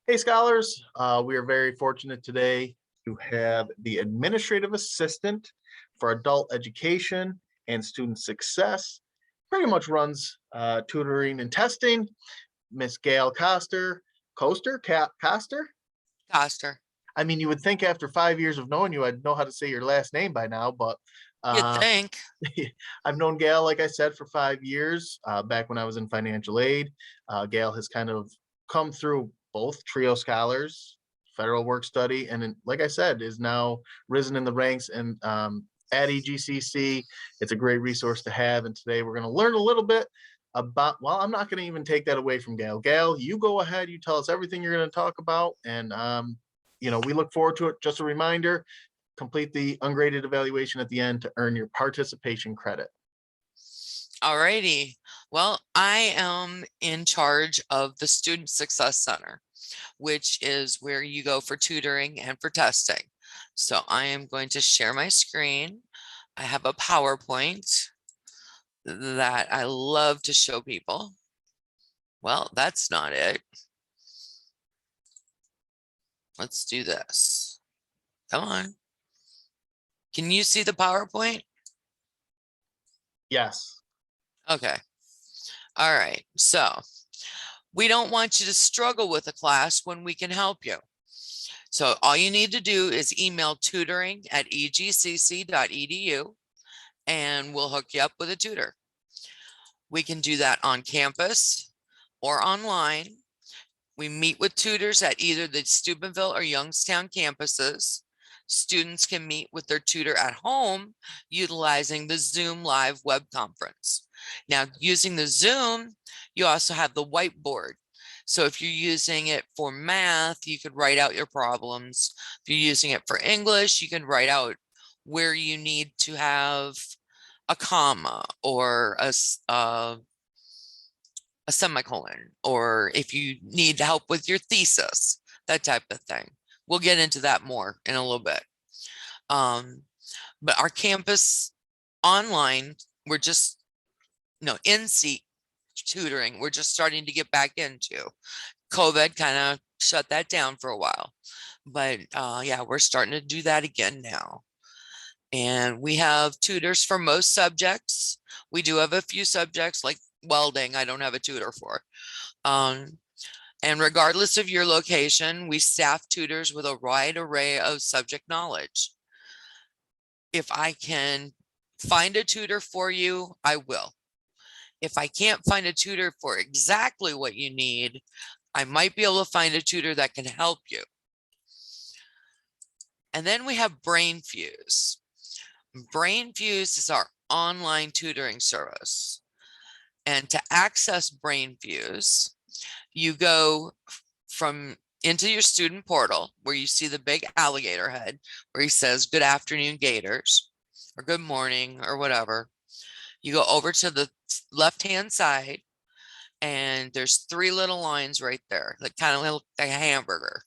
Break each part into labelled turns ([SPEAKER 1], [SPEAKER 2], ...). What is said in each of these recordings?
[SPEAKER 1] Hey, scholars. We are very fortunate today to have the administrative assistant for adult education and student success. Pretty much runs tutoring and testing, Miss Gail Coster.
[SPEAKER 2] Coster.
[SPEAKER 1] I mean, you would think after 5 years of knowing you, I'd know how to say your last name by now, but
[SPEAKER 2] You'd
[SPEAKER 1] uh,
[SPEAKER 2] think.
[SPEAKER 1] I've known Gail, like I said, for 5 years, back when I was in financial aid. Gail has kind of come through both trio scholars, federal work study, and like I said, is now risen in the ranks and at EGCC. It's a great resource to have. And today we're going to learn a little bit about, well, I'm not going to even take that away from Gail. Gail, you go ahead, you tell us everything you're going to talk about. And, we look forward to it. Just a reminder, complete the ungraded evaluation at the end to earn your participation credit.
[SPEAKER 2] Alrighty. Well, I am in charge of the Student Success Center, which is where you go for tutoring and for testing. So I am going to share my screen. I have a PowerPoint that I love to show people. Well, that's not it. Let's do this. Come on. Can you see the PowerPoint?
[SPEAKER 1] Yes.
[SPEAKER 2] Okay. All right. So we don't want you to struggle with a class when we can help you. So all you need to do is email tutoring@egcc.edu and we'll hook you up with a tutor. We can do that on campus or online. We meet with tutors at either the Steubenville or Youngstown campuses. Students can meet with their tutor at home utilizing the Zoom live web conference. Now, using the Zoom, you also have the whiteboard. So if you're using it for math, you could write out your problems. If you're using it for English, you can write out where you need to have a comma or a semicolon, or if you need help with your thesis, that type of thing. We'll get into that more in a little bit. But our campus online, we're just, in-seat tutoring, we're just starting to get back into. COVID kind of shut that down for a while. But yeah, we're starting to do that again now. And we have tutors for most subjects. We do have a few subjects like welding, I don't have a tutor for. And regardless of your location, we staff tutors with a wide array of subject knowledge. If I can find a tutor for you, I will. If I can't find a tutor for exactly what you need, I might be able to find a tutor that can help you. And then we have BrainFuse. BrainFuse is our online tutoring service. And to access BrainFuse, you go into your student portal where you see the big alligator head where he says, "Good afternoon, Gators," or "Good morning," or whatever. You go over to the left-hand side and there's three little lines right there that kind of look like a hamburger.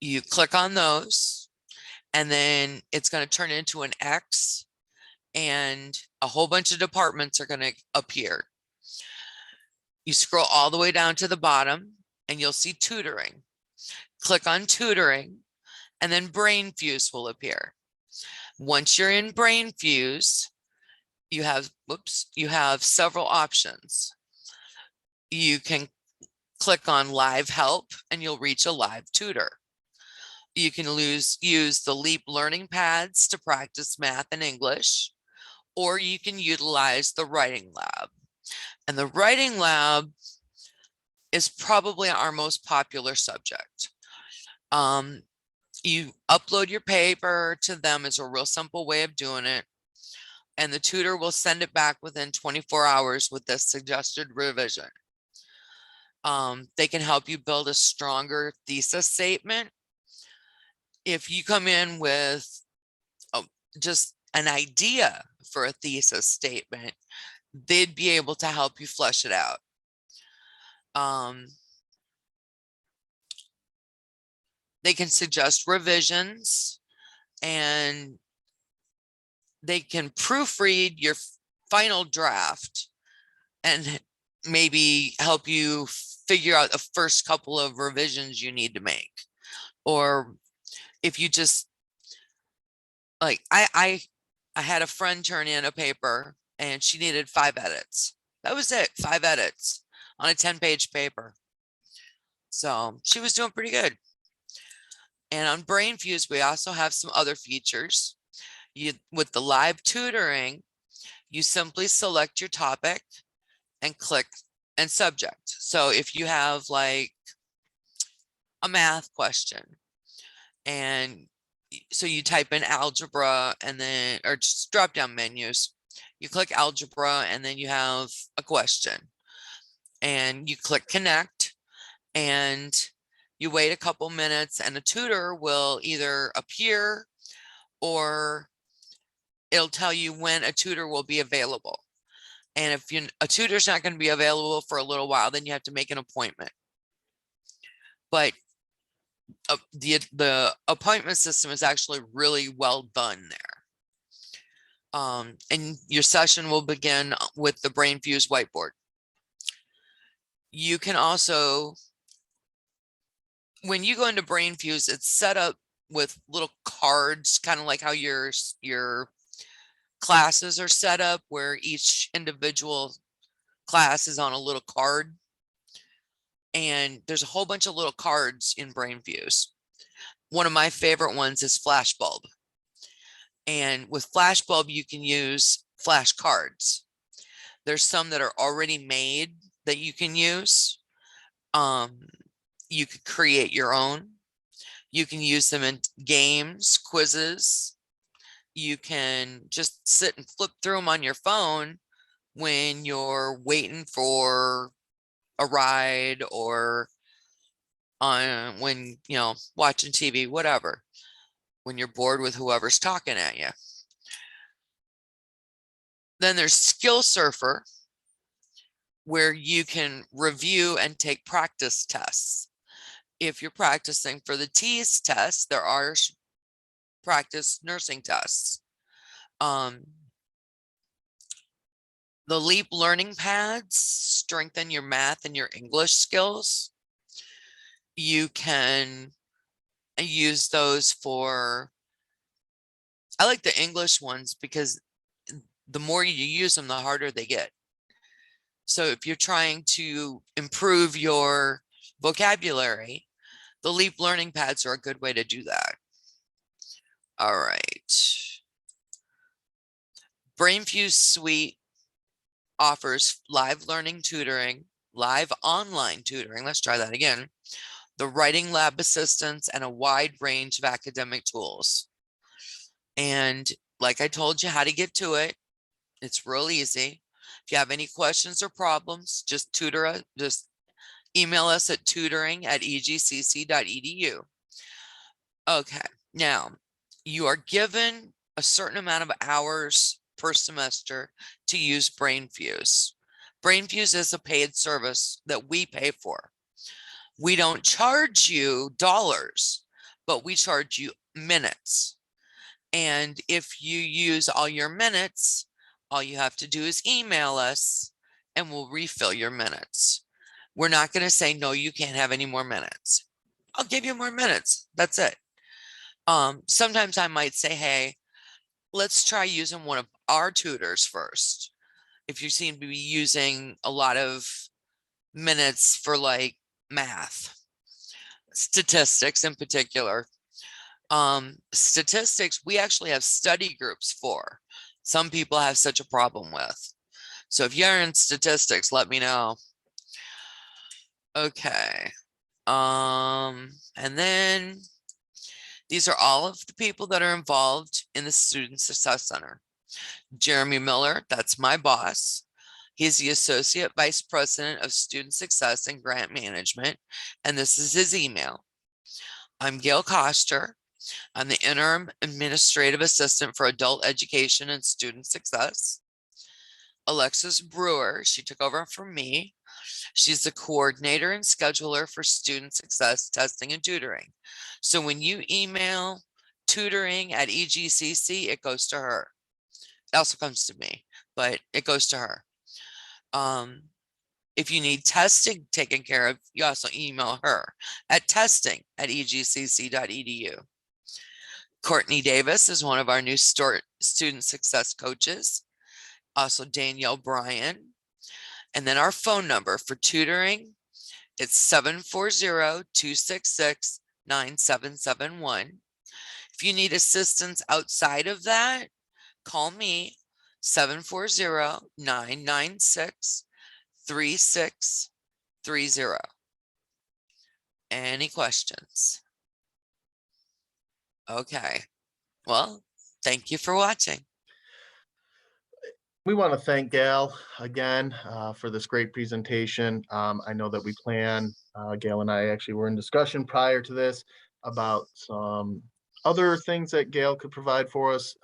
[SPEAKER 2] You click on those and then it's going to turn into an X and a whole bunch of departments are going to appear. You scroll all the way down to the bottom and you'll see tutoring. Click on tutoring and then BrainFuse will appear. Once you're in BrainFuse, you have several options. You can click on live help and you'll reach a live tutor. You can use the LEAP learning pads to practice math and English, or you can utilize the writing lab. And the writing lab is probably our most popular subject. You upload your paper to them. It's a real simple way of doing it. And the tutor will send it back within 24 hours with the suggested revision. They can help you build a stronger thesis statement. If you come in with just an idea for a thesis statement, they'd be able to help you flesh it out. They can suggest revisions and they can proofread your final draft and maybe help you figure out the first couple of revisions you need to make. Or if you just like, I had a friend turn in a paper and she needed 5 edits. That was it, 5 edits on a 10-page paper. So she was doing pretty good. And on BrainFuse, we also have some other features. With the live tutoring, you simply select your topic and click and subject. So if you have like a math question, and so you type in algebra and then, or just drop down menus, you click algebra and then you have a question and you click connect and you wait a couple minutes and a tutor will either appear or it'll tell you when a tutor will be available. And if a tutor's not going to be available for a little while, then you have to make an appointment. But the appointment system is actually really well done there. And your session will begin with the BrainFuse whiteboard. You can also, when you go into BrainFuse, it's set up with little cards, kind of like how your classes are set up, where each individual class is on a little card. And there's a whole bunch of little cards in BrainFuse. One of my favorite ones is Flashbulb. And with Flashbulb, you can use flashcards. There's some that are already made that you can use. You could create your own. You can use them in games, quizzes. You can just sit and flip through them on your phone when you're waiting for a ride or on when, you know, watching TV, whatever, when you're bored with whoever's talking at you. Then there's Skill Surfer, where you can review and take practice tests. If you're practicing for the TEAS test, there are practice nursing tests. The LEAP learning pads strengthen your math and your English skills. You can use those for, I like the English ones because the more you use them, the harder they get. So if you're trying to improve your vocabulary, the LEAP learning pads are a good way to do that. All right. BrainFuse Suite offers live learning tutoring, live online tutoring. Let's try that again. The writing lab assistance and a wide range of academic tools. And like I told you how to get to it, it's real easy. If you have any questions or problems, just email us at tutoring@egcc.edu. Okay, now you are given a certain amount of hours per semester to use BrainFuse. BrainFuse is a paid service that we pay for. We don't charge you dollars, but we charge you minutes. And if you use all your minutes, all you have to do is email us and we'll refill your minutes. We're not going to say, no, you can't have any more minutes. I'll give you more minutes. That's it. Sometimes I might say, hey, let's try using one of our tutors first. If you seem to be using a lot of minutes for like math, statistics in particular. Statistics, we actually have study groups for. Some people have such a problem with. So if you're in statistics, let me know. Okay. And then these are all of the people that are involved in the Student Success Center. Jeremy Miller, that's my boss. He's the Associate Vice President of Student Success and Grant Management, and this is his email. I'm Gail Koster. I'm the Interim Administrative Assistant for Adult Education and Student Success. Alexis Brewer, she took over from me. She's the coordinator and scheduler for student success testing and tutoring. So when you email tutoring@egcc, it goes to her. It also comes to me, but it goes to her. If you need testing taken care of, you also email her at testing@egcc.edu. Courtney Davis is one of our new student success coaches. Also Danielle Bryan. And then our phone number for tutoring, it's 740-266-9771. If you need assistance outside of that, call me 740-996-3630. Any questions? Okay. Well, thank you for watching.
[SPEAKER 1] We want to thank Gail again for this great presentation. I know that Gail and I actually were in discussion prior to this about some other things that Gail could provide for us,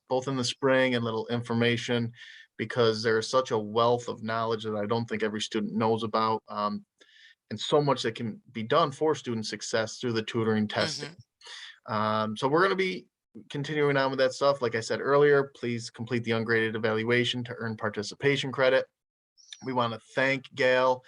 [SPEAKER 1] both in the spring and little information, because there's such a wealth of knowledge that I don't think every student knows about, and so much that can be done for student success through the tutoring testing. So we're going to be continuing on with that stuff. Like I said earlier, please complete the ungraded evaluation to earn participation credit. We want to thank Gail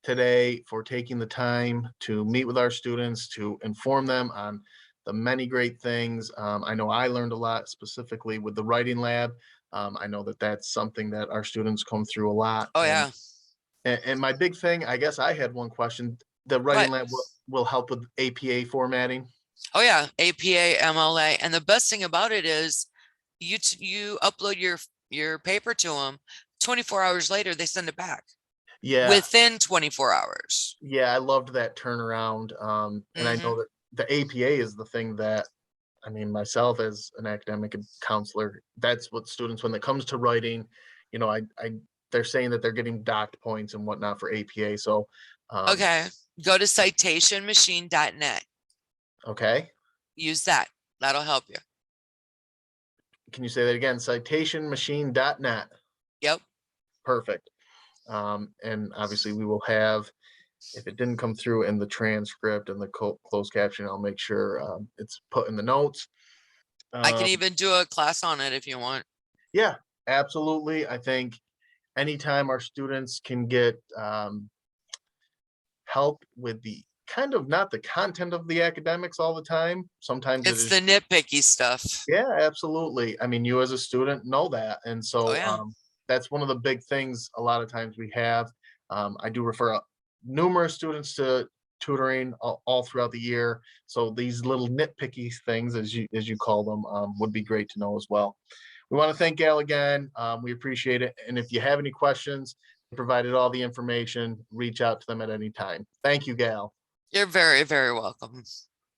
[SPEAKER 1] today for taking the time to meet with our students, to inform them on the many great things. I know I learned a lot, specifically with the writing lab. I know that that's something that our students come through a lot.
[SPEAKER 2] Oh, yeah.
[SPEAKER 1] And my big thing, I guess I had one question. The writing lab will help with APA formatting.
[SPEAKER 2] Oh, yeah. APA, MLA. And the best thing about it is you upload your paper to them. 24 hours later, they send it back.
[SPEAKER 1] Yeah.
[SPEAKER 2] Within 24 hours.
[SPEAKER 1] Yeah, I loved that turnaround. And I know that the APA is the thing that, I mean, myself as an academic counselor, that's what students, when it comes to writing, they're saying that they're getting docked points and whatnot for APA. So,
[SPEAKER 2] okay, go to citationmachine.net.
[SPEAKER 1] Okay.
[SPEAKER 2] Use that. That'll help you.
[SPEAKER 1] Can you say that again? Citationmachine.net.
[SPEAKER 2] Yep.
[SPEAKER 1] Perfect. And obviously we will have, if it didn't come through in the transcript and the closed caption, I'll make sure it's put in the notes.
[SPEAKER 2] I can even do a class on it if you want.
[SPEAKER 1] Yeah, absolutely. I think anytime our students can get help with the kind of, not the content of the academics all the time. Sometimes
[SPEAKER 2] it's the nitpicky stuff.
[SPEAKER 1] Yeah, absolutely. I mean, you as a student know that. And so that's one of the big things a lot of times we have. I do refer numerous students to tutoring all throughout the year. So these little nitpicky things, as you call them, would be great to know as well. We want to thank Gail again. We appreciate it. And if you have any questions, provided all the information, reach out to them at any time. Thank you, Gail.
[SPEAKER 2] You're very, very welcome.